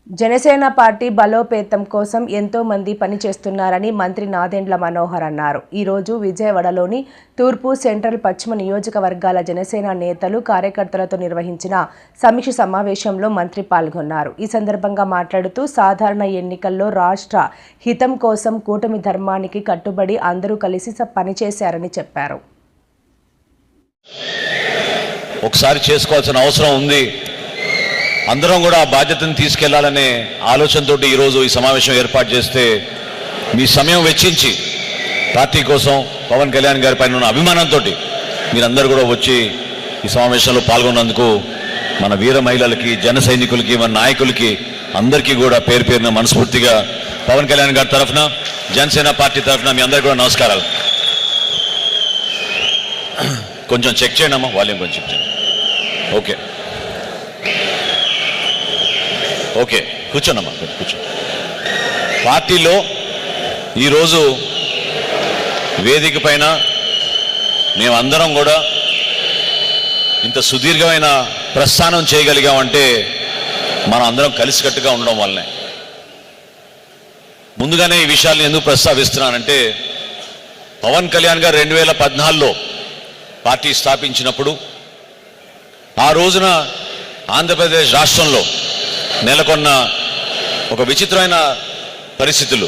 Janasena party బలోపేతం కోసం ఎంతో మంది పనిచేస్తున్నారని మంత్రి నాదెండ్ల మనోహర్ అన్నారు. ఈ రోజు విజయవాడలోని తూర్పు, సెంట్రల్, పశ్చిమ నియోజకవర్గాల జనసేన నేతలు, కార్యకర్తలతో నిర్వహించిన సమీక్ష సమావేశంలో మంత్రి పాల్గొన్నారు. ఈ సందర్భంగా మాట్లాడుతూ సాధారణ ఎన్నికల్లో రాష్ట్ర హితం కోసం కూటమి ధర్మానికి కట్టుబడి అందరూ కలిసి పనిచేశారని చెప్పారు. ఒకసారి చేసుకోవాల్సిన అవసరం ఉంది. అందరం కూడా ఆ బాధ్యతను తీసుకెళ్లాలనే ఆలోచనతో ఈరోజు ఈ సమావేశం ఏర్పాటు చేస్తే మీ సమయం వెచ్చించి పార్టీ కోసం పవన్ కళ్యాణ్ గారి పైన ఉన్న అభిమానంతో మీరందరూ కూడా వచ్చి ఈ సమావేశంలో పాల్గొన్నందుకు మన వీర మహిళలకి, జన సైనికులకి, మన నాయకులకి అందరికీ కూడా పేరు పేరున మనస్ఫూర్తిగా పవన్ కళ్యాణ్ గారి తరఫున, జనసేన పార్టీ తరఫున మీ అందరికీ కూడా నమస్కారాలు. కొంచెం చెక్ చేయండి అమ్మా, వాల్యూమ్ కొంచెం చెక్ చేయండి. ఓకే ఓకే కూర్చోనమ్మా, కూర్చో. పార్టీలో ఈరోజు వేదిక పైన మేమందరం కూడా ఇంత సుదీర్ఘమైన ప్రస్థానం చేయగలిగామంటే మనం అందరం కలిసికట్టుగా ఉండడం వల్లనే. ముందుగానే ఈ విషయాలను ఎందుకు ప్రస్తావిస్తున్నానంటే, పవన్ కళ్యాణ్ గారు 2014లో పార్టీ స్థాపించినప్పుడు ఆ రోజున ఆంధ్రప్రదేశ్ రాష్ట్రంలో నెలకొన్న ఒక విచిత్రమైన పరిస్థితులు.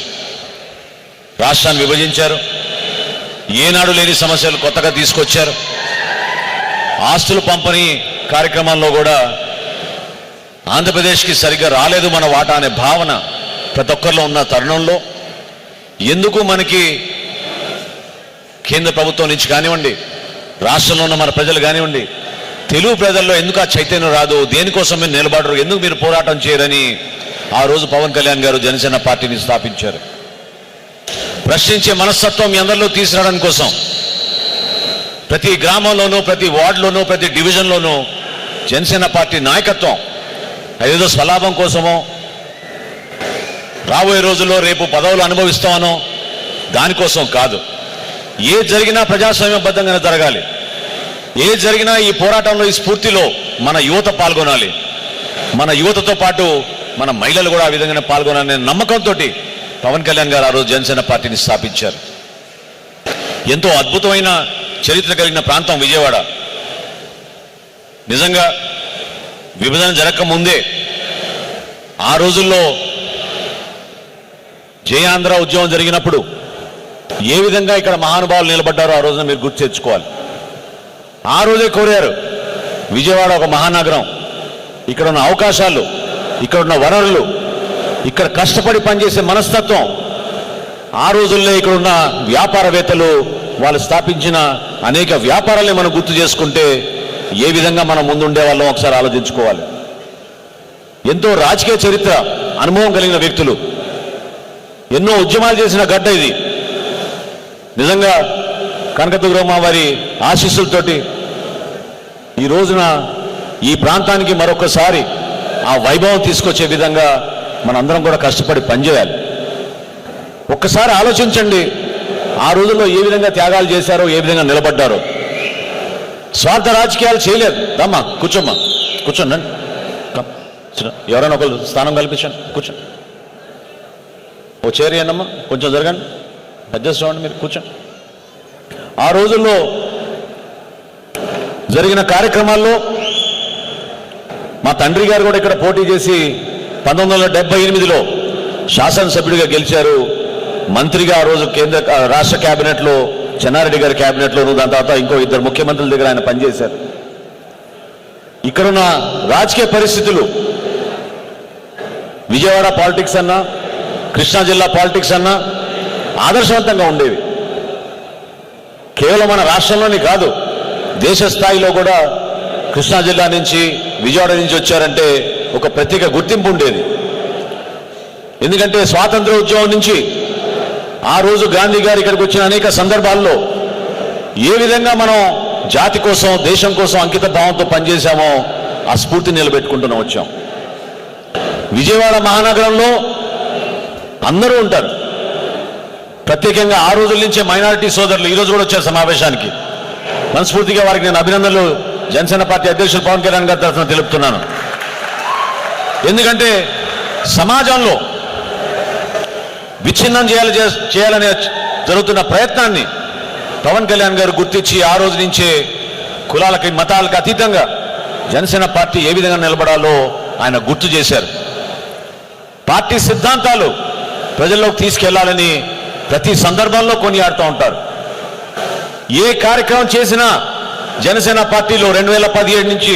రాష్ట్రాన్ని విభజించారు, ఏనాడు లేని సమస్యలు కొత్తగా తీసుకొచ్చారు. ఆస్తుల పంపిణీ కార్యక్రమంలో కూడా ఆంధ్రప్రదేశ్కి సరిగ్గా రాలేదు మన వాటా అనే భావన ప్రతి ఒక్కరిలో ఉన్న తరుణంలో ఎందుకు మనకి కేంద్ర ప్రభుత్వం నుంచి కానివ్వండి, రాష్ట్రంలో ఉన్న మన ప్రజలు కానివ్వండి, తెలుగు ప్రజల్లో ఎందుకు ఆ చైతన్యం రాదు, దేనికోసం మీరు నిలబడరు, ఎందుకు మీరు పోరాటం చేయరని ఆ రోజు పవన్ కళ్యాణ్ గారు జనసేన పార్టీని స్థాపించారు. ప్రశ్నించే మనస్తత్వం మీ అందరిలో తీసుకురావడం కోసం ప్రతి గ్రామంలోనూ, ప్రతి వార్డులోనూ, ప్రతి డివిజన్లోనూ జనసేన పార్టీ నాయకత్వం ఏదో స్వలాభం కోసమో, రాబోయే రోజుల్లో రేపు పదవులు అనుభవిస్తామనో దానికోసం కాదు. ఏ జరిగినా ప్రజాస్వామ్యబద్ధంగానే జరగాలి. ఏ జరిగినా ఈ పోరాటంలో, ఈ స్ఫూర్తిలో మన యువత పాల్గొనాలి. మన యువతతో పాటు మన మహిళలు కూడా ఆ విధంగానే పాల్గొనాలనే నమ్మకంతో పవన్ కళ్యాణ్ గారు ఆ రోజు జనసేన పార్టీని స్థాపించారు. ఎంతో అద్భుతమైన చరిత్ర కలిగిన ప్రాంతం విజయవాడ. నిజంగా విభజన జరగకముందే ఆ రోజుల్లో జయాంధ్ర ఉద్యమం జరిగినప్పుడు ఏ విధంగా ఇక్కడ మహానుభావులు నిలబడ్డారో ఆ రోజున మీరు గుర్తు తెచ్చుకోవాలి. ఆ రోజే కోరారు, విజయవాడ ఒక మహానగరం, ఇక్కడ ఉన్న అవకాశాలు, ఇక్కడ ఉన్న వనరులు, ఇక్కడ కష్టపడి పనిచేసే మనస్తత్వం, ఆ రోజుల్లో ఇక్కడ ఉన్న వ్యాపారవేత్తలు వాళ్ళు స్థాపించిన అనేక వ్యాపారాలని మనం గుర్తు చేసుకుంటే ఏ విధంగా మనం ముందుండే వాళ్ళం ఒకసారి ఆలోచించుకోవాలి. ఎంతో రాజకీయ చరిత్ర అనుభవం కలిగిన వ్యక్తులు, ఎన్నో ఉద్యమాలు చేసిన గడ్డ ఇది. నిజంగా కనకదుర్గమ్మ వారి ఆశీస్సులతోటి ఈ రోజున ఈ ప్రాంతానికి మరొకసారి ఆ వైభవం తీసుకొచ్చే విధంగా మనందరం కూడా కష్టపడి పనిచేయాలి. ఒక్కసారి ఆలోచించండి, ఆ రోజుల్లో ఏ విధంగా త్యాగాలు చేశారో, ఏ విధంగా నిలబడ్డారో. స్వార్థ రాజకీయాలు చేయలేదు. దమ్మా కూర్చోమ్మా, కూర్చోండి, ఎవరైనా ఒకరు స్థానం కల్పించండి, కూర్చోండి. ఓ చైర్ ఇవ్వండమ్మా, కొంచెం జరగండి, అడ్జస్ట్ అవ్వండి, మీరు కూర్చోండి. ఆ రోజుల్లో జరిగిన కార్యక్రమాల్లో మా తండ్రి గారు కూడా ఇక్కడ పోటీ చేసి 1978లో శాసనసభ్యుడిగా గెలిచారు. మంత్రిగా ఆ రోజు రాష్ట్ర క్యాబినెట్లో, చెన్నారెడ్డి గారి క్యాబినెట్లోను, దాని తర్వాత ఇంకో 2 ముఖ్యమంత్రుల దగ్గర ఆయన పనిచేశారు. ఇక్కడున్న రాజకీయ పరిస్థితులు, విజయవాడ పాలిటిక్స్ అన్నా, కృష్ణా జిల్లా పాలిటిక్స్ అన్నా ఆదర్శవంతంగా ఉండేవి. కేవలం మన రాష్ట్రంలోని కాదు, దేశ స్థాయిలో కూడా కృష్ణా జిల్లా నుంచి, విజయవాడ నుంచి వచ్చారంటే ఒక ప్రత్యేక గుర్తింపు ఉండేది. ఎందుకంటే స్వాతంత్ర ఉద్యమం నుంచి ఆ రోజు గాంధీ గారు ఇక్కడికి వచ్చిన అనేక సందర్భాల్లో ఏ విధంగా మనం జాతి కోసం, దేశం కోసం అంకిత భావంతో పనిచేశామో ఆ స్ఫూర్తిని నిలబెట్టుకుంటూనే వచ్చాం. విజయవాడ మహానగరంలో అందరూ ఉంటారు. ప్రత్యేకంగా ఆ రోజుల నుంచే మైనారిటీ సోదరులు ఈరోజు కూడా వచ్చారు సమావేశానికి. మనస్ఫూర్తిగా వారికి నేను అభినందనలు జనసేన పార్టీ అధ్యక్షులు పవన్ కళ్యాణ్ గారి తరఫున తెలుపుతున్నాను. ఎందుకంటే సమాజంలో విచ్ఛిన్నం చేయాలని జరుగుతున్న ప్రయత్నాన్ని పవన్ కళ్యాణ్ గారు గుర్తించి ఆ రోజు నుంచే కులాలకి మతాలకు అతీతంగా జనసేన పార్టీ ఏ విధంగా నిలబడాలో ఆయన గుర్తు చేశారు. పార్టీ సిద్ధాంతాలు ప్రజల్లోకి తీసుకెళ్లాలని ప్రతి సందర్భంలో కొనియాడుతూ ఉంటారు. ఏ కార్యక్రమం చేసినా జనసేన పార్టీలో 2017 నుంచి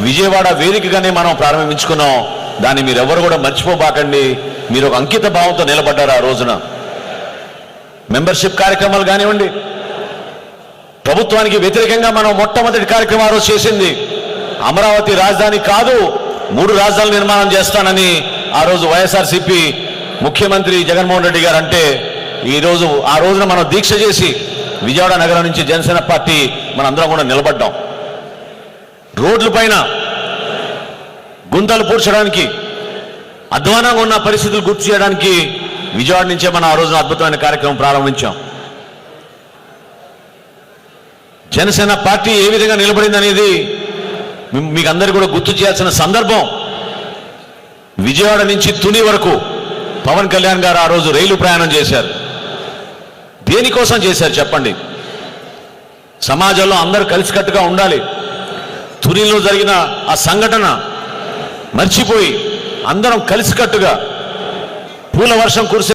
విజయవాడ వేదికగానే మనం ప్రారంభించుకున్నాం. దాన్ని మీరెవరు కూడా మర్చిపోబాకండి. మీరు ఒక అంకిత భావంతో నిలబడ్డారు. ఆ రోజున మెంబర్షిప్ కార్యక్రమాలు కానివ్వండి, ప్రభుత్వానికి వ్యతిరేకంగా మనం మొట్టమొదటి కార్యక్రమం ఆ రోజు చేసింది అమరావతి రాజధాని కాదు 3 రాజధానులు నిర్మాణం చేస్తానని ఆ రోజు వైఎస్ఆర్సీపీ ముఖ్యమంత్రి జగన్మోహన్ రెడ్డి గారు అంటే ఆ రోజున మనం దీక్ష చేసి విజయవాడ నగరం నుంచి జనసేన పార్టీ మనందరం కూడా నిలబడ్డాం. రోడ్ల పైన గుంతలు పూడ్చడానికి, అధ్వానంగా ఉన్న పరిస్థితులు గుర్తు చేయడానికి విజయవాడ నుంచే మనం ఆ రోజున అద్భుతమైన కార్యక్రమం ప్రారంభించాం. జనసేన పార్టీ ఏ విధంగా నిలబడింది అనేది మీకు అందరికీ కూడా గుర్తు చేయాల్సిన సందర్భం. విజయవాడ నుంచి తుని వరకు పవన్ కళ్యాణ్ గారు ఆ రోజు రైలు ప్రయాణం చేశారు. దేనికోసం చేశారు చెప్పండి? సమాజంలో అందరూ కలిసికట్టుగా ఉండాలి. తునిలో జరిగిన ఆ సంఘటన మర్చిపోయి అందరం కలిసికట్టుగా పూల వర్షం కురిసే